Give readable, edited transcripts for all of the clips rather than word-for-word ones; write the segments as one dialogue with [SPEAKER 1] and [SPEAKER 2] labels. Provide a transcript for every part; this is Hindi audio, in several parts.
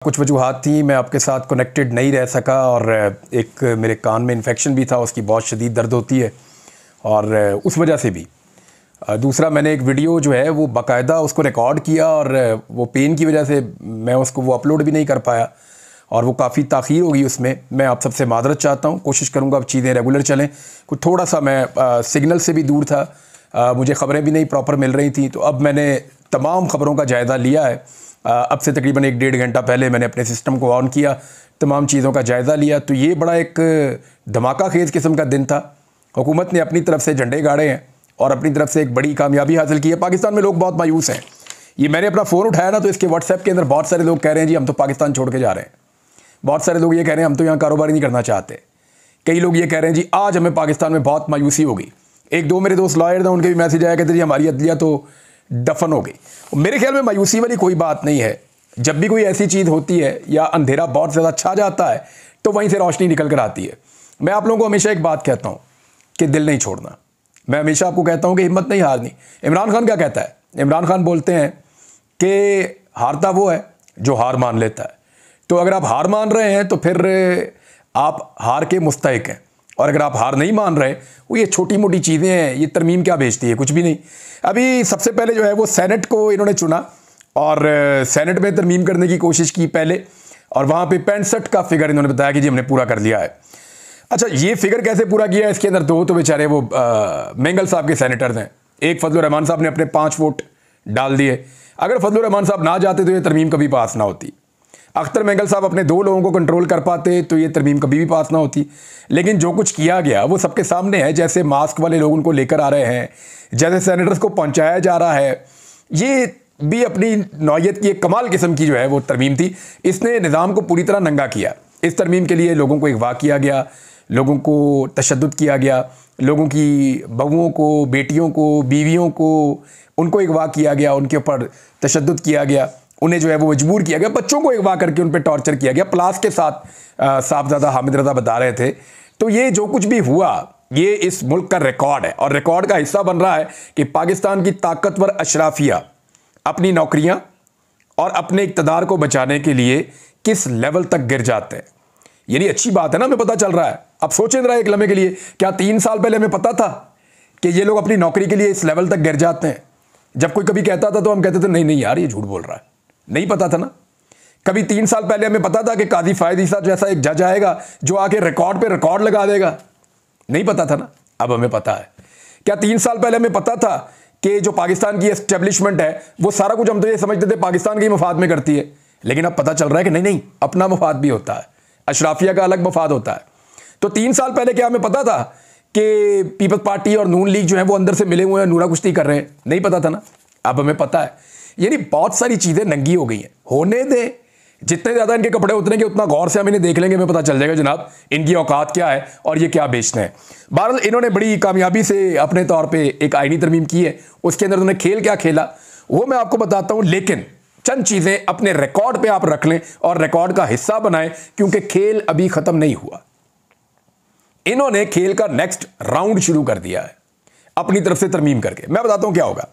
[SPEAKER 1] कुछ वजूहात थी, मैं आपके साथ कनेक्टेड नहीं रह सका और एक मेरे कान में इन्फेक्शन भी था, उसकी बहुत शदीद दर्द होती है और उस वजह से भी। दूसरा, मैंने एक वीडियो जो है वो बाकायदा उसको रिकॉर्ड किया और वो पेन की वजह से मैं उसको वो अपलोड भी नहीं कर पाया और वो काफ़ी ताख़ीर हो गई उसमें। मैं आप सबसे मादरत चाहता हूँ, कोशिश करूँगा अब चीज़ें रेगुलर चलें। कुछ थोड़ा सा मैं सिग्नल से भी दूर था, मुझे ख़बरें भी नहीं प्रॉपर मिल रही थी, तो अब मैंने तमाम ख़बरों का जायज़ा लिया है। अब से तकरीबन 1-1.5 घंटा पहले मैंने अपने सिस्टम को ऑन किया, तमाम चीज़ों का जायज़ा लिया। तो ये बड़ा एक धमाका खेज़ किस्म का दिन था। हुकूमत ने अपनी तरफ से झंडे गाड़े हैं और अपनी तरफ से एक बड़ी कामयाबी हासिल की है। पाकिस्तान में लोग बहुत मायूस हैं। ये मैंने अपना फ़ोन उठाया ना, तो इसके व्हाट्सएप के अंदर बहुत सारे लोग कह रहे हैं जी हम तो पाकिस्तान छोड़ के जा रहे हैं। बहुत सारे लोग ये कह रहे हैं हम तो यहाँ कारोबार ही नहीं करना चाहते। कई लोग ये कह रहे हैं जी आज हमें पाकिस्तान में बहुत मायूसी होगी। 1-2 मेरे दोस्त लॉयर थे, उनके भी मैसेज आया, कहते जी हमारी अदलिया तो दफन हो गई। मेरे ख्याल में मायूसी वाली कोई बात नहीं है। जब भी कोई ऐसी चीज़ होती है या अंधेरा बहुत ज़्यादा छा जाता है तो वहीं से रोशनी निकल कर आती है। मैं आप लोगों को हमेशा एक बात कहता हूँ कि दिल नहीं छोड़ना। मैं हमेशा आपको कहता हूँ कि हिम्मत नहीं हारनी। इमरान खान क्या कहता है? इमरान खान बोलते हैं कि हारता वो है जो हार मान लेता है। तो अगर आप हार मान रहे हैं तो फिर आप हार के मुस्तहिक हैं, और अगर आप हार नहीं मान रहे, वो ये छोटी मोटी चीज़ें हैं, ये तरमीम क्या बेचती है? कुछ भी नहीं। अभी सबसे पहले जो है वो सेनेट को इन्होंने चुना और सेनेट में तरमीम करने की कोशिश की पहले, और वहाँ पे 65 का फिगर इन्होंने बताया कि जी हमने पूरा कर लिया है। अच्छा, ये फिगर कैसे पूरा किया है? इसके अंदर दो तो बेचारे वो मेंगल साहब के सेनेटर्स हैं। एक फजलुर रहमान साहब ने अपने 5 वोट डाल दिए। अगर फजलुर रहमान साहब ना जाते तो ये तरमीम कभी पास ना होती। अख्तर मेंगल साहब अपने 2 लोगों को कंट्रोल कर पाते तो ये तरमीम कभी भी पास ना होती। लेकिन जो कुछ किया गया वो सबके सामने है। जैसे मास्क वाले लोग उनको लेकर आ रहे हैं, जैसे सेनेटर्स को पहुंचाया जा रहा है, ये भी अपनी नौयत की एक कमाल किस्म की जो है वो तरमीम थी। इसने निज़ाम को पूरी तरह नंगा किया। इस तरमीम के लिए लोगों को अगवा किया गया, लोगों को तशद्दुद किया गया, लोगों की बहुओं को, बेटियों को, बीवियों को, उनको अगवा किया गया, उनके ऊपर तशद्दुद किया गया, उन्हें जो है वो मजबूर किया गया, बच्चों को अगवा करके उन पर टॉर्चर किया गया प्लास के साथ। साहबजादा हामिद रज़ा बता रहे थे। तो ये जो कुछ भी हुआ ये इस मुल्क का रिकॉर्ड है और रिकॉर्ड का हिस्सा बन रहा है कि पाकिस्तान की ताकतवर अशराफिया अपनी नौकरियां और अपने इक़्तिदार को बचाने के लिए किस लेवल तक गिर जाते हैं। यानी अच्छी बात है ना, हमें पता चल रहा है। अब सोचें जरा एक लम्हे के लिए, क्या 3 साल पहले हमें पता था कि ये लोग अपनी नौकरी के लिए इस लेवल तक गिर जाते हैं? जब कोई कभी कहता था तो हम कहते थे नहीं नहीं यार ये झूठ बोल रहा है। नहीं पता था ना। कभी 3 साल पहले हमें पता था कि काजी फायद ईसा जैसा एक जज आएगा जो आके रिकॉर्ड पे रिकॉर्ड लगा देगा? नहीं पता था ना। अब हमें पता है। क्या 3 साल पहले हमें पता था कि जो पाकिस्तान की एस्टेब्लिशमेंट है वो सारा कुछ हम तो ये समझते थे पाकिस्तान के ही मफाद में करती है, लेकिन अब पता चल रहा है कि नहीं नहीं, अपना मफाद भी होता है, अशराफिया का अलग मफाद होता है। तो 3 साल पहले क्या हमें पता था कि पीपल्स पार्टी और नून लीग जो है वो अंदर से मिले हुए हैं, नूरा कुश्ती कर रहे हैं? नहीं पता था ना। अब हमें पता है। यानी बहुत सारी चीज़ें नंगी हो गई हैं। होने दें, जितने ज़्यादा इनके कपड़े उतरेंगे उतना गौर से हम इन्हें देख लेंगे, हमें पता चल जाएगा जनाब इनकी औकात क्या है और ये क्या बेचते हैं। बहरहाल इन्होंने बड़ी कामयाबी से अपने तौर पे एक आईनी तरमीम की है। उसके अंदर उन्होंने खेल क्या खेला वो मैं आपको बताता हूँ, लेकिन चंद चीज़ें अपने रिकॉर्ड पे आप रख लें और रिकॉर्ड का हिस्सा बनाएं, क्योंकि खेल अभी ख़त्म नहीं हुआ। इन्होंने खेल का नेक्स्ट राउंड शुरू कर दिया है अपनी तरफ से तरमीम करके। मैं बताता हूँ क्या होगा।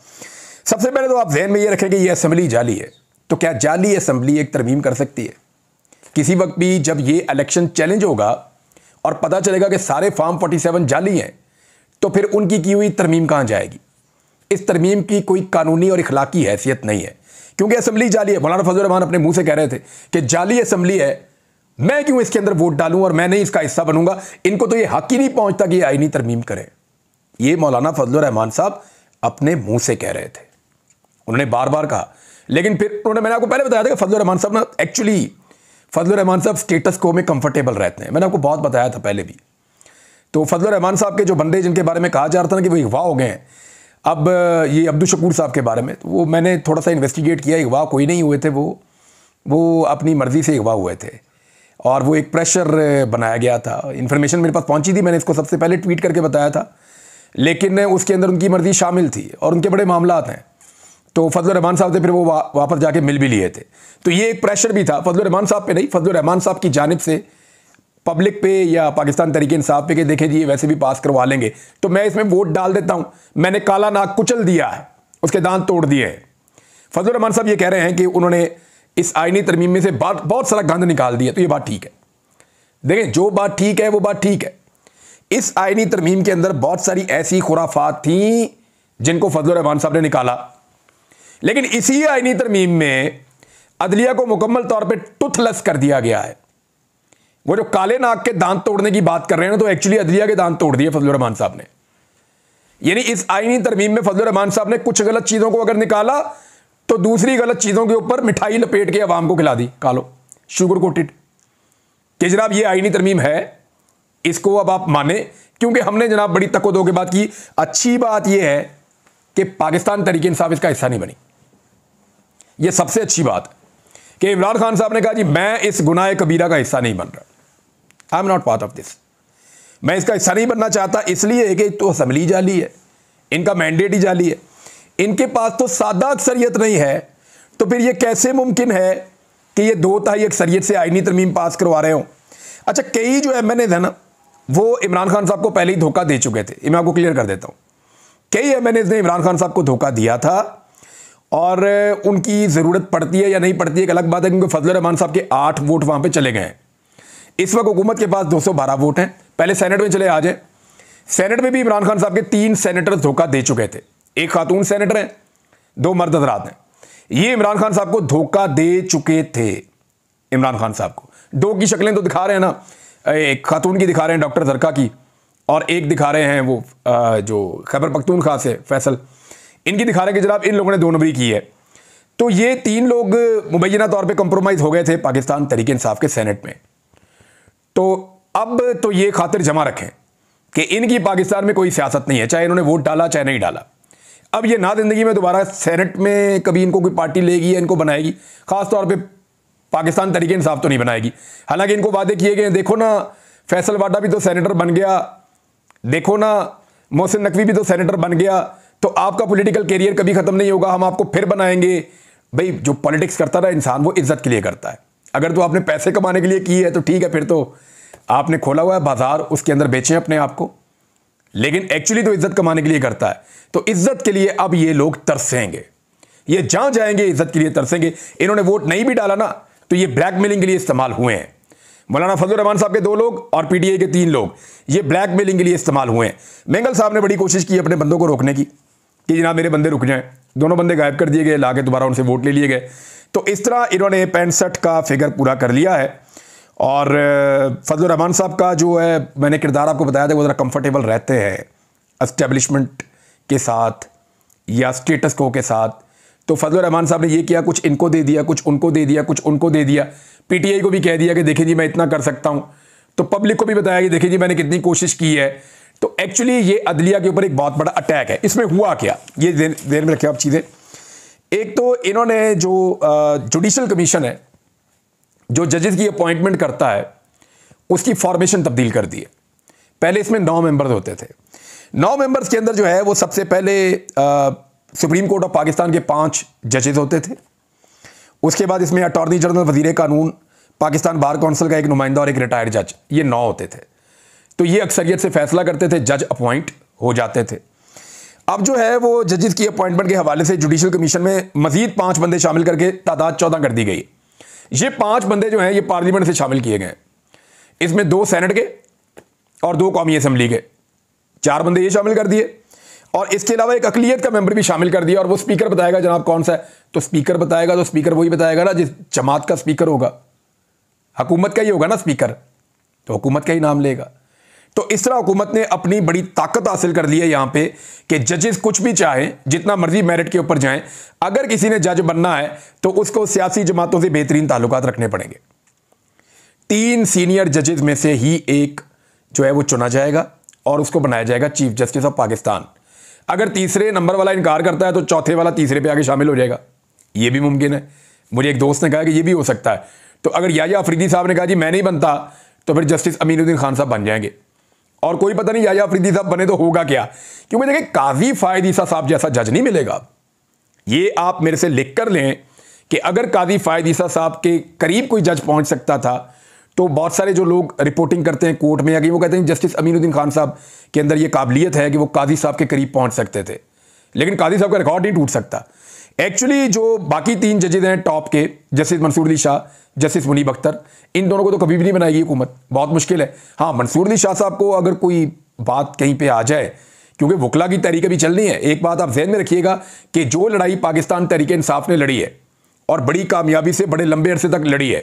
[SPEAKER 1] सबसे पहले तो आप ज़हन में ये रखें कि ये असेंबली जाली है। तो क्या जाली असेंबली एक तरमीम कर सकती है? किसी वक्त भी जब ये इलेक्शन चैलेंज होगा और पता चलेगा कि सारे फॉर्म 47 जाली हैं, तो फिर उनकी की हुई तरमीम कहाँ जाएगी? इस तरमीम की कोई कानूनी और इखलाकी हैसियत नहीं है, क्योंकि असेंबली जाली है। मौलाना फजल रहमान अपने मुंह से कह रहे थे कि जाली असेंबली है, मैं क्यों इसके अंदर वोट डालूं और मैं नहीं इसका हिस्सा बनूंगा। इनको तो ये हक ही नहीं पहुंचता कि ये आईनी तरमीम करें। ये मौलाना फजल रहमान साहब अपने मुंह से कह रहे थे, उन्होंने बार बार कहा। लेकिन फिर उन्होंने, मैंने आपको पहले बताया था कि फजलुर रहमान साहब ना एक्चुअली फजलुर रहमान साहब स्टेटस को में कंफर्टेबल रहते हैं। मैंने आपको बहुत बताया था पहले भी। तो फजलुर रहमान साहब के जो बंदे जिनके बारे में कहा जा रहा था ना कि वो अगवा हो गए हैं, अब ये अब्दुल शकूर साहब के बारे में, तो वो मैंने थोड़ा सा इन्वेस्टिगेट किया। अगवा कोई नहीं हुए थे, वो अपनी मर्जी से अगवा हुए थे और वो एक प्रेशर बनाया गया था। इन्फॉर्मेशन मेरे पास पहुंची थी, मैंने इसको सबसे पहले ट्वीट करके बताया था, लेकिन उसके अंदर उनकी मर्जी शामिल थी और उनके बड़े मामलात हैं। तो फजलुर रहमान साहब से फिर वो वापस जाके मिल भी लिए थे। तो ये एक प्रेशर भी था फजलुर रहमान साहब पे, नहीं फजलुर रहमान साहब की जानिब से पब्लिक पे या पाकिस्तान तहरीक इंसाफ पे कि देखें जी ये वैसे भी पास करवा लेंगे तो मैं इसमें वोट डाल देता हूं। मैंने काला नाग कुचल दिया है, उसके दांत तोड़ दिए हैं। फजलुर रहमान साहब ये कह रहे हैं कि उन्होंने इस आईनी तरमीम में से बहुत सारा गंद निकाल दिया, तो ये बात ठीक है। देखें, जो बात ठीक है वो बात ठीक है। इस आईनी तरमीम के अंदर बहुत सारी ऐसी खुराफात थी जिनको फजलुर रहमान साहब ने निकाला, लेकिन इसी आईनी तरमीम में अदलिया को मुकम्मल तौर पे टुथलेस कर दिया गया है। वो जो काले नाग के दांत तोड़ने की बात कर रहे हैं ना, तो एक्चुअली अदलिया के दांत तोड़ दिए फजलुर रहमान साहब ने। यानी इस आईनी तरमीम में फजलुर रहमान साहब ने कुछ गलत चीजों को अगर निकाला तो दूसरी गलत चीजों के ऊपर मिठाई लपेट के अवाम को खिला दी, कालो शुगर कोटेड, कि जनाब ये आईनी तरमीम है, इसको अब आप माने, क्योंकि हमने जनाब बड़ी तको-दो के बात की। अच्छी बात यह है कि पाकिस्तान तहरीक इंसाफ इसका हिस्सा नहीं बनी। यह सबसे अच्छी बात कि इमरान खान साहब ने कहा जी मैं इस गुनाह कबीरा का हिस्सा नहीं बन रहा, I am not part of this. मैं इसका हिस्सा नहीं बनना चाहता, इसलिए कि तो असम्बली जाली है, इनका मैंडेट ही जाली है, इनके पास तो सादा अक्सरियत नहीं है, तो फिर यह कैसे मुमकिन है कि ये 2/3 अक्सरियत से आईनी तरमीम पास करवा रहे हो। अच्छा, कई जो MNAs है ना, वो इमरान खान साहब को पहले ही धोखा दे चुके थे। मैं आपको क्लियर कर देता हूं, कई MNAs ने इमरान खान साहब को धोखा दिया था, और उनकी ज़रूरत पड़ती है या नहीं पड़ती है एक अलग बात है, क्योंकि फजलुर रहमान साहब के 8 वोट वहां पे चले गए हैं। इस वक्त हुकूमत के पास 212 वोट हैं। पहले सेनेट में चले आ जाए, सेनेट में भी इमरान खान साहब के 3 सेनेटर धोखा दे चुके थे। एक खातून सेनेटर हैं, 2 मर्द हजरात हैं। ये इमरान खान साहब को धोखा दे चुके थे। इमरान खान साहब को 2 की शक्लें तो दिखा रहे हैं ना, एक खातून की दिखा रहे हैं डॉक्टर जरका की, और एक दिखा रहे हैं वो जो खैबर पख्तूनख्वा से फैसल, इनकी दिखा रहे हैं कि जनाब इन लोगों ने 2 नंबरी की है। तो ये 3 लोग मुबैना तौर पे कंप्रोमाइज हो गए थे पाकिस्तान तहरीक इंसाफ के सेनेट में। तो अब तो ये खातिर जमा रखें कि इनकी पाकिस्तान में कोई सियासत नहीं है, चाहे इन्होंने वोट डाला चाहे नहीं डाला। अब ये ना जिंदगी में दोबारा सेनेट में कभी इनको कोई पार्टी लेगी या इनको बनाएगी, खास तौर पे पाकिस्तान तहरीक इंसाफ तो नहीं बनाएगी। हालांकि इनको वादे किए गए, देखो ना फैसल वाडा भी तो सेनेटर बन गया, देखो ना मोहसिन नकवी भी तो सेनेटर बन गया, तो आपका पॉलिटिकल कैरियर कभी खत्म नहीं होगा, हम आपको फिर बनाएंगे। भाई जो पॉलिटिक्स करता ना इंसान, वो इज्जत के लिए करता है। अगर तो आपने पैसे कमाने के लिए की है तो ठीक है, फिर तो आपने खोला हुआ है बाजार, उसके अंदर बेचें अपने आप को, लेकिन एक्चुअली तो इज्जत कमाने के लिए करता है। तो इज्जत के लिए अब ये लोग तरसेंगे, ये जहां जाएंगे इज्जत के लिए तरसेंगे। इन्होंने वोट नहीं भी डाला ना, तो ये ब्लैकमेलिंग के लिए इस्तेमाल हुए हैं। मौलाना फजलुर रहमान साहब के 2 लोग और PTI के 3 लोग ये ब्लैकमेलिंग के लिए इस्तेमाल हुए हैं। मेंगल साहब ने बड़ी कोशिश की अपने बंदों को रोकने की कि जनाब मेरे बंदे रुक जाएं, दोनों बंदे गायब कर दिए गए, लाके दोबारा उनसे वोट ले लिए गए। तो इस तरह इन्होंने 65 का फिगर पूरा कर लिया है। और फजलुर रहमान साहब का जो है, मैंने किरदार आपको बताया था, वो ज़रा कंफर्टेबल रहते हैं एस्टेब्लिशमेंट के साथ या स्टेटस को के साथ। तो फजलुर रहमान साहब ने ये किया, कुछ इनको दे दिया, कुछ उनको दे दिया, कुछ उनको दे दिया। PTI को भी कह दिया कि देखिए जी मैं इतना कर सकता हूं, तो पब्लिक को भी बताया कि देखिए जी मैंने कितनी कोशिश की है। तो एक्चुअली ये अदलिया के ऊपर एक बहुत बड़ा अटैक है। इसमें हुआ क्या, ये देर में रखिए आप चीज़ें। एक तो इन्होंने जो जुडिशल कमीशन है, जो जजेस की अपॉइंटमेंट करता है, उसकी फॉर्मेशन तब्दील कर दी है। पहले इसमें 9 मेंबर्स होते थे। 9 मेंबर्स के अंदर जो है वो सबसे पहले सुप्रीम कोर्ट ऑफ पाकिस्तान के 5 जजेस होते थे। उसके बाद इसमें अटॉर्नी जनरल, वजीर कानून, पाकिस्तान बार काउंसिल का एक नुमाइंदा और एक रिटायर्ड जज, ये 9 होते थे। तो ये अक्सरियत से फैसला करते थे, जज अपॉइंट हो जाते थे। अब जो है वो जजेस की अपॉइंटमेंट के हवाले से जुडिशल कमीशन में मजीद 5 बंदे शामिल करके तादाद 14 कर दी गई। ये 5 बंदे जो हैं ये पार्लियामेंट से शामिल किए गए। इसमें 2 सेनेट के और 2 कौमी असम्बली के, 4 बंदे ये शामिल कर दिए। और इसके अलावा एक अकलियत का मेंबर भी शामिल कर दिया, और वो स्पीकर बताएगा जनाब कौन सा है। तो स्पीकर बताएगा, तो स्पीकर वही बताएगा ना जिस जमात का स्पीकर होगा, हुकूमत का ही होगा ना स्पीकर, तो हुकूमत का ही नाम लेगा। तो इस तरह हुकूमत ने अपनी बड़ी ताकत हासिल कर ली है यहां पे कि जजेस कुछ भी चाहें, जितना मर्जी मेरिट के ऊपर जाएं, अगर किसी ने जज बनना है तो उसको सियासी जमातों से बेहतरीन ताल्लुकात रखने पड़ेंगे। 3 सीनियर जजेस में से ही एक जो है वो चुना जाएगा और उसको बनाया जाएगा चीफ जस्टिस ऑफ पाकिस्तान। अगर तीसरे नंबर वाला इनकार करता है तो चौथे वाला तीसरे पे आके शामिल हो जाएगा, ये भी मुमकिन है। मुझे एक दोस्त ने कहा कि ये भी हो सकता है। तो अगर याया अफरीदी साहब ने कहा जी मैं नहीं बनता, तो फिर जस्टिस अमीनुद्दीन खान साहब बन जाएंगे। और कोई पता नहीं याया अफरीदी साहब बने तो होगा क्या, क्योंकि देखिए काजी फायद ईसा साहब जैसा जज नहीं मिलेगा। ये आप मेरे से लिख कर लें कि अगर काजी फायद ईसा साहब के करीब कोई जज पहुंच सकता था, तो बहुत सारे जो लोग रिपोर्टिंग करते हैं कोर्ट में या कि वो कहते हैं जस्टिस अमीनुद्दीन खान साहब के अंदर ये काबिलियत है कि वो काजी साहब के करीब पहुंच सकते थे, लेकिन काजी साहब का रिकॉर्ड नहीं टूट सकता। एक्चुअली जो बाकी 3 जजेज हैं टॉप के, जस्टिस मंसूर अली शाह, जस्टिस मुनीब अख्तर, इन दोनों को तो कभी भी नहीं बनाएगी हुकूमत, बहुत मुश्किल है। हाँ, मंसूर अली शाह साहब को अगर कोई बात कहीं पे आ जाए, क्योंकि वकला की तहरीक अभी चलनी है। एक बात आप जहन में रखिएगा कि जो लड़ाई पाकिस्तान तहरीक इंसाफ ने लड़ी है और बड़ी कामयाबी से बड़े लंबे अरसे तक लड़ी है,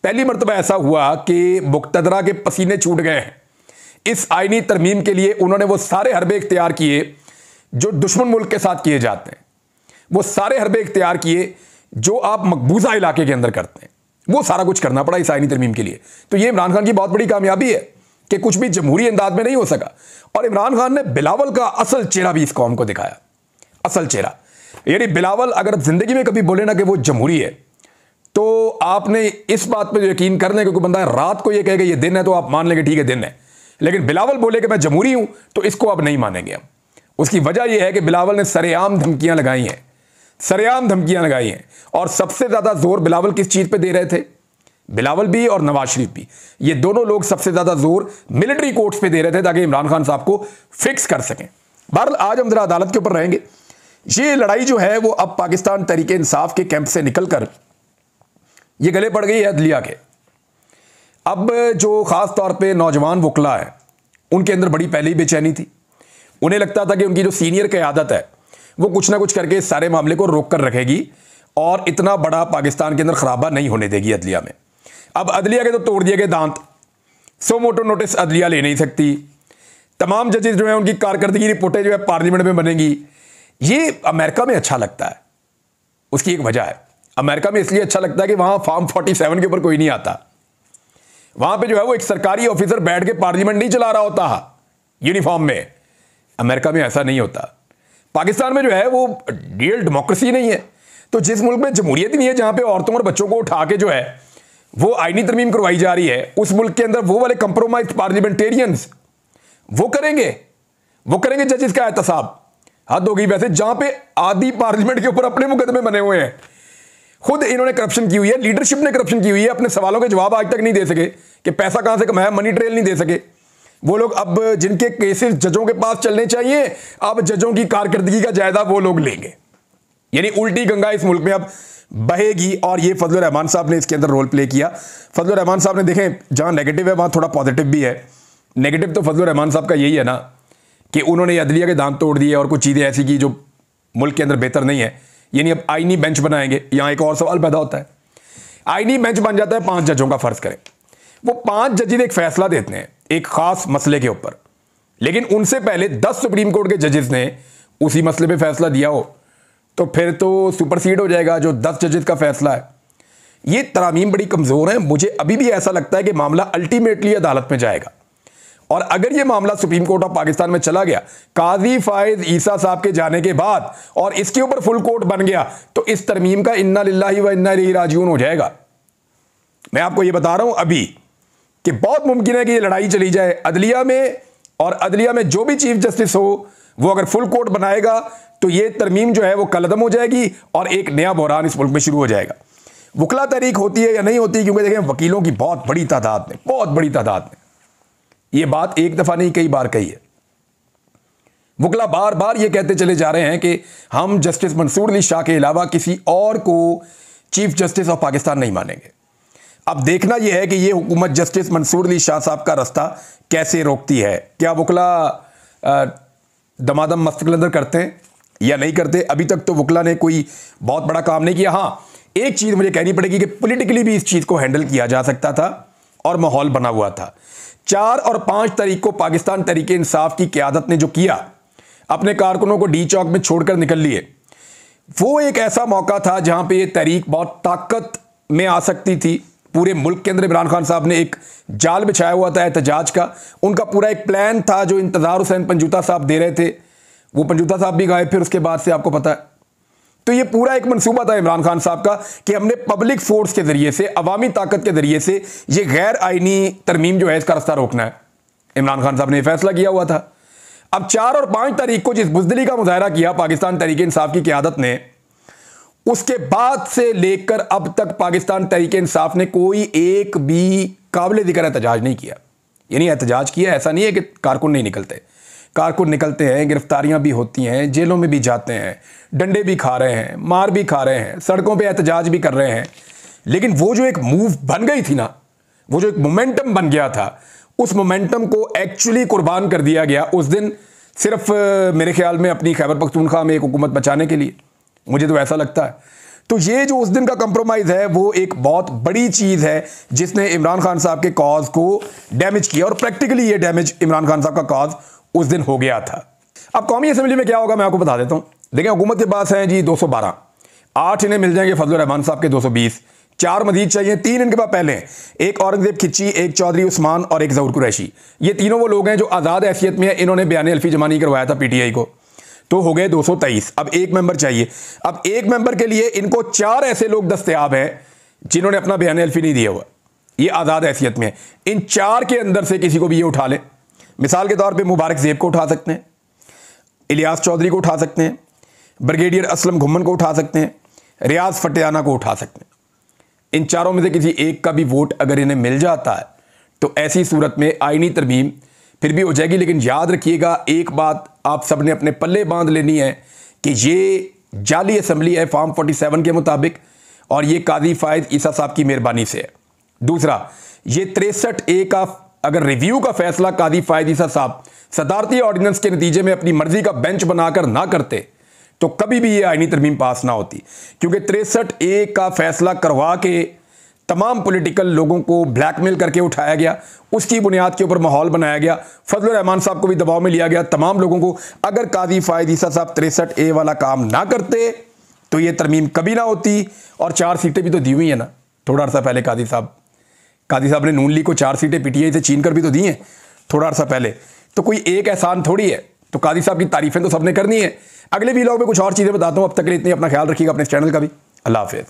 [SPEAKER 1] पहली मरतबा ऐसा हुआ कि मुक्तदरा के पसीने छूट गए हैं। इस आईनी तरमीम के लिए उन्होंने वो सारे हरबे इख्तियार किए जो दुश्मन मुल्क के साथ किए जाते हैं, वो सारे हरबे इख्तियार किए जो आप मकबूजा इलाके के अंदर करते हैं, वो सारा कुछ करना पड़ा इस आईनी तरमीम के लिए। तो ये इमरान खान की बहुत बड़ी कामयाबी है कि कुछ भी जमहूरी अंदाज में नहीं हो सका। और इमरान खान ने बिलावल का असल चेहरा भी इस कौम को दिखाया, असल चेहरा। यानी बिलावल अगर जिंदगी में कभी बोले ना कि वो जमहूरी है, तो आपने इस बात पे यकीन कर लें, क्योंकि बंदा रात को ये कहेगा ये दिन है तो आप मान लेंगे ठीक है दिन है, लेकिन बिलावल बोले कि मैं जमहूरी हूं तो इसको आप नहीं मानेंगे हम। उसकी वजह यह है कि बिलावल ने सरेआम धमकियां लगाई हैं, सरेआम धमकियां लगाई हैं। और सबसे ज्यादा जोर बिलावल किस चीज पे दे रहे थे? बिलावल भी और नवाज शरीफ भी, ये दोनों लोग सबसे ज्यादा जोर मिलिट्री कोर्ट्स पे दे रहे थे ताकि इमरान खान साहब को फिक्स कर सकें। बहरहाल आज हम जरा अदालत के ऊपर रहेंगे। ये लड़ाई जो है वो अब पाकिस्तान तहरीक इंसाफ के कैंप से निकलकर ये गले पड़ गई है अदलिया के। अब जो खास तौर पे नौजवान वकला है उनके अंदर बड़ी पहले ही बेचैनी थी। उन्हें लगता था कि उनकी जो सीनियर क़यादत है वो कुछ ना कुछ करके इस सारे मामले को रोक कर रखेगी और इतना बड़ा पाकिस्तान के अंदर खराबा नहीं होने देगी अदलिया में। अब अदलिया के तो तोड़ दिए गए दांत, सो मोटो नोटिस अदलिया ले नहीं सकती, तमाम जजेस जो है उनकी कारकर्दगी रिपोर्टें जो है पार्लियामेंट में बनेंगी। ये अमेरिका में अच्छा लगता है, उसकी एक वजह है। अमेरिका में इसलिए अच्छा लगता है कि वहां फॉर्म 47 के ऊपर कोई नहीं आता। वहां पे जो है वो एक सरकारी ऑफिसर बैठ के पार्लियामेंट नहीं चला रहा होता यूनिफॉर्म में। अमेरिका में ऐसा नहीं होता। पाकिस्तान में जो है वो रियल डेमोक्रेसी नहीं है। तो जिस मुल्क में जमहूरियत ही नहीं है, जहां पे औरतों और बच्चों को उठा के जो है वो आईनी तरमीम करवाई जा रही है, उस मुल्क के अंदर वो वाले कंप्रोमाइज पार्लियामेंटेरियंस वो करेंगे जजेस का एहतसाब। हद हो गई वैसे, जहां पे आधी पार्लियामेंट के ऊपर अपने मुकदमे बने हुए हैं। खुद इन्होंने करप्शन की हुई है, लीडरशिप ने करप्शन की हुई है, अपने सवालों के जवाब आज तक नहीं दे सके कि पैसा कहां से कमाया, मनी ट्रेल नहीं दे सके। वो लोग अब जिनके केसेस जजों के पास चलने चाहिए, अब जजों की कारकर्दगी का जायजा वो लोग लेंगे। यानी उल्टी गंगा इस मुल्क में अब बहेगी। और ये फजलुर रहमान साहब ने इसके अंदर रोल प्ले किया। फजलुर रहमान साहब ने, देखें, जहां नेगेटिव है वहां थोड़ा पॉजिटिव भी है। नेगेटिव तो फजलुर रहमान साहब का यही है ना कि उन्होंने अदलिया के दांत तोड़ दिए और कुछ चीज़ें ऐसी की जो मुल्क के अंदर बेहतर नहीं है। यानी अब आईनी बेंच बनाएंगे। यहां एक और सवाल पैदा होता है, आईनी बेंच बन जाता है 5 जजों का, फर्ज करें वो 5 जजेस एक फैसला देते हैं एक खास मसले के ऊपर, लेकिन उनसे पहले 10 सुप्रीम कोर्ट के जजेस ने उसी मसले पे फैसला दिया हो, तो फिर तो सुपरसीड हो जाएगा जो 10 जजेस का फैसला है। ये तरामीम बड़ी कमजोर है। मुझे अभी भी ऐसा लगता है कि मामला अल्टीमेटली अदालत में जाएगा। और अगर यह मामला सुप्रीम कोर्ट ऑफ पाकिस्तान में चला गया काजी फायज ईसा साहब के जाने के बाद और इसके ऊपर फुल कोर्ट बन गया, तो इस तरमीम का इन्ना लिल्लाहि व इन्ना इलैहि राजिऊन हो जाएगा। मैं आपको यह बता रहा हूं अभी कि बहुत मुमकिन है कि यह लड़ाई चली जाए अदलिया में, और अदलिया में जो भी चीफ जस्टिस हो वो अगर फुल कोर्ट बनाएगा तो यह तरमीम जो है वो कलदम हो जाएगी और एक नया बहरान इस मुल्क में शुरू हो जाएगा। वकला तहरीक होती है या नहीं होती, क्योंकि देखें वकीलों की बहुत बड़ी तादाद में यह बात एक दफा नहीं कई बार कही है। वकला बार बार यह कहते चले जा रहे हैं कि हम जस्टिस मंसूर अली शाह के अलावा किसी और को चीफ जस्टिस ऑफ पाकिस्तान नहीं मानेंगे। अब देखना यह है कि यह हुकूमत जस्टिस मंसूर अली शाह साहब का रास्ता कैसे रोकती है। क्या वकला दमादम मस्तकलंदर करते हैं या नहीं करते? अभी तक तो वकला ने कोई बहुत बड़ा काम नहीं किया। हाँ, एक चीज मुझे कहनी पड़ेगी कि पॉलिटिकली भी इस चीज को हैंडल किया जा सकता था और माहौल बना हुआ था। 4 और 5 तारीख को पाकिस्तान तहरीक इंसाफ की क़यादत ने जो किया, अपने कारकुनों को डी चौक में छोड़कर निकल लिए, वो एक ऐसा मौका था जहां पे ये तहरीक बहुत ताकत में आ सकती थी। पूरे मुल्क के अंदर इमरान खान साहब ने एक जाल बिछाया हुआ था एहतजाज का। उनका पूरा एक प्लान था जो इंतजार हुसैन पंजूता साहब दे रहे थे। वो पंजूता साहब भी गायब फिर उसके बाद से, आपको पता है। तो ये पूरा एक मंसूबा था इमरान खान साहब का कि हमने पब्लिक फोर्स के जरिए से, अवामी ताकत के जरिए से ये गैर आईनी तरमीम जो है इसका रास्ता रोकना है। इमरान खान साहब ने फैसला किया हुआ था। अब 4 और 5 तारीख को जिस बुज़दिली का मुजाहरा किया पाकिस्तान तहरीक इंसाफ की क़यादत ने, उसके बाद से लेकर अब तक पाकिस्तान तहरीक इंसाफ ने कोई एक भी काबिल ज़िक्र एहतजाज नहीं किया। यानी एहतजाज किया, ऐसा नहीं है कि कारकुन नहीं निकलते, कारकुन निकलते हैं, गिरफ्तारियां भी होती हैं, जेलों में भी जाते हैं, डंडे भी खा रहे हैं, मार भी खा रहे हैं, सड़कों पे एहतजाज भी कर रहे हैं। लेकिन वो जो एक मूव बन गई थी ना, वो जो एक मोमेंटम बन गया था, उस मोमेंटम को एक्चुअली कुर्बान कर दिया गया उस दिन, सिर्फ मेरे ख्याल में अपनी खैबर पख्तूनख्वा में एक हुकूमत बचाने के लिए। मुझे तो ऐसा लगता है। तो ये जो उस दिन का कंप्रोमाइज़ है वो एक बहुत बड़ी चीज़ है जिसने इमरान खान साहब के कॉज को डैमेज किया, और प्रैक्टिकली ये डैमेज इमरान खान साहब का कॉज उस दिन हो गया था। अब कौमी असेंबली में क्या होगा मैं आपको बता देता हूँ। देखें, हुकूमत के पास है जी 212, 8 इन्हें मिल जाएंगे फजलुर रहमान साहब के 220, 4 मजीद चाहिए, 3 इनके पास पहले हैं, एक औरंगजेब खिच्ची, एक चौधरी उस्मान और एक ज़हूर कुरैशी। ये तीनों वो लोग हैं जो आज़ाद हैसियत में है, इन्होंने बयान अल्फी जमा नहीं करवाया था पीटीआई को, तो हो गए 223। अब एक मेंबर चाहिए। अब एक मेंबर के लिए इनको 4 ऐसे लोग दस्तयाब हैं जिन्होंने अपना बयान अल्फी नहीं दिया हुआ, ये आज़ाद हैसियत में है। इन 4 के अंदर से किसी को भी ये उठा ले। मिसाल के तौर पे मुबारक ज़ेब को उठा सकते हैं, इलियास चौधरी को उठा सकते हैं, ब्रिगेडियर असलम घुम्मन को उठा सकते हैं, रियाज फटियाना को उठा सकते हैं। इन 4 में से किसी एक का भी वोट अगर इन्हें मिल जाता है तो ऐसी सूरत में आईनी तरमीम फिर भी हो जाएगी। लेकिन याद रखिएगा, एक बात आप सब ने अपने पल्ले बांध लेनी है कि ये जाली असम्बली है फॉर्म 47 के मुताबिक, और ये काजी फायद ईसा साहब की मेहरबानी से है। दूसरा, ये 63A का अगर रिव्यू का फैसला काजी फायद ईसा साहब सदारती ऑर्डिनेंस के नतीजे में अपनी मर्जी का बेंच बनाकर ना करते तो कभी भी ये आईनी तरमीम पास ना होती, क्योंकि 63A का फैसला करवा के तमाम पॉलिटिकल लोगों को ब्लैकमेल करके उठाया गया, उसकी बुनियाद के ऊपर माहौल बनाया गया, फजलुर रहमान साहब को भी दबाव में लिया गया, तमाम लोगों को। अगर काजी फायद ईसा साहब 63A वाला काम ना करते तो ये तरमीम कभी ना होती, और 4 सीटें भी तो दी हुई हैं ना थोड़ा अर्सा पहले। काजी साहब ने नून लीग को 4 सीटें पीटीआई से छीन कर भी तो दी हैं थोड़ा अर्सा पहले। तो कोई एक एहसान थोड़ी है, तो काजी साहब की तारीफें तो सबने करनी है। अगले वीलॉग में कुछ और चीज़ें बताता हूँ। अब तक के लिए इतनी, अपना ख्याल रखिएगा, अपने चैनल का भी। अल्लाह हाफिज़।